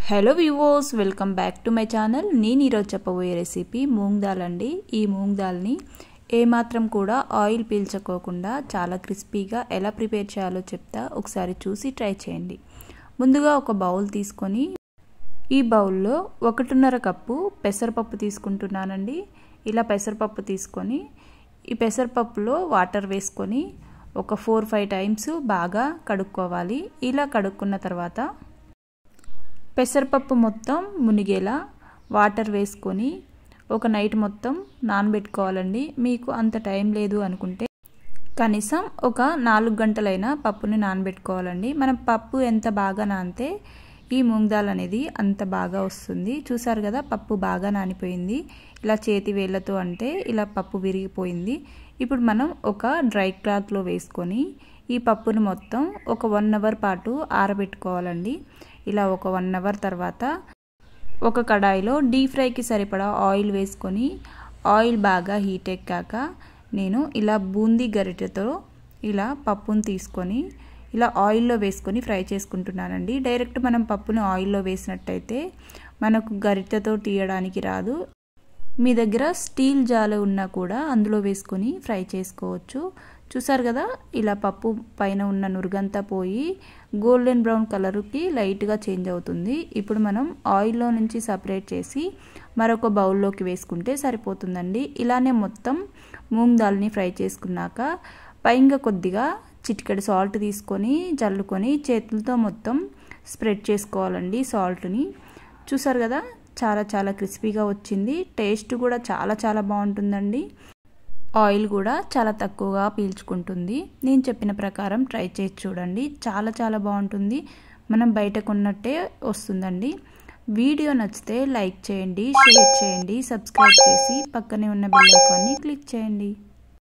Hello viewers, welcome back to my channel. నేను ఈరోజు చెప్పబోయే రెసిపీ మూంగ్ దాల్ అండి. ఈ మూంగ్ దాల్ని ఏమాత్రం కూడా ఆయిల్ పీల్చుకోకుండా చాలా క్రిస్పీగా ఎలా ప్రిపేర్ చేయాలో చెప్తా, ఒకసారి చూసి ట్రై చేయండి. ముందుగా ఒక బౌల్ తీసుకొని ఈ బౌల్లో 1.5 కప్పు పెసరపప్పు తీసుకుంటున్నానండి. ఇలా పెసరపప్పు తీసుకొని ఈ పెసరపప్పులో వాటర్ వేసుకొని ఒక 4-5 టైమ్స్ బాగా కడుక్కోవాలి. ఇలా కడుక్కున్న తర్వాత పెసరపప్పు మొత్తం మునిగేలా వాటర్ వేసుకొని ఒక నైట్ మొత్తం నానబెట్టుకోవాలండి. మీకు అంత టైం లేదు అనుకుంటే కనీసం ఒక 4 గంటలైనా పప్పుని నానబెట్టుకోవాలండి. మనం పప్పు ఎంత బాగా నానితే ఈ మూంగ్ దాల్ అనేది అంత బాగా వస్తుంది. చూసారు కదా, పప్పు బాగా నానిపోయింది. ఇలా చేతి వేళ్ళతో అంటే ఇలా పప్పు విరిగిపోయింది. ఇప్పుడు మనం ఒక డ్రై క్లాత్లో వేసుకొని ఈ పప్పుని మొత్తం ఒక 1 అవర్ పాటు ఆరబెట్టుకోవాలండి. ఇలా ఒక 1 అవర్ తర్వాత ఒక కడాయిలో డీప్ ఫ్రైకి సరిపడా ఆయిల్ వేసుకొని ఆయిల్ బాగా హీట్ ఎక్కాక నేను ఇలా బూందీ గరిటెతో ఇలా పప్పును తీసుకొని ఇలా ఆయిల్లో వేసుకొని ఫ్రై చేసుకుంటున్నానండి. డైరెక్ట్ మనం పప్పును ఆయిల్లో వేసినట్టయితే మనకు గరిటెతో తీయడానికి రాదు. మీ దగ్గర స్టీల్ జాలి ఉన్నా కూడా అందులో వేసుకొని ఫ్రై చేసుకోవచ్చు. చూసారు కదా, ఇలా పప్పు పైన ఉన్న నురుగంతా పోయి గోల్డెన్ బ్రౌన్ కలర్కి లైట్గా చేంజ్ అవుతుంది. ఇప్పుడు మనం ఆయిల్లో నుంచి సపరేట్ చేసి మరొక బౌల్లోకి వేసుకుంటే సరిపోతుందండి. ఇలానే మొత్తం మూంగ్ దాల్ని ఫ్రై చేసుకున్నాక పైగా కొద్దిగా చిటికెడు సాల్ట్ తీసుకొని జల్లుకొని చేతులతో మొత్తం స్ప్రెడ్ చేసుకోవాలండి సాల్ట్ని. చూసారు కదా, చాలా క్రిస్పీగా వచ్చింది. టేస్ట్ కూడా చాలా బాగుంటుందండి. ఆయిల్ కూడా చాలా తక్కువగా పీల్చుకుంటుంది. నేను చెప్పిన ప్రకారం ట్రై చేసి చూడండి. చాలా బాగుంటుంది. మనం బయట కొన్నట్టే వస్తుందండి. వీడియో నచ్చితే లైక్ చేయండి, షేర్ చేయండి, సబ్స్క్రైబ్ చేసి పక్కనే ఉన్న బెల్ ఐకాన్ని క్లిక్ చేయండి.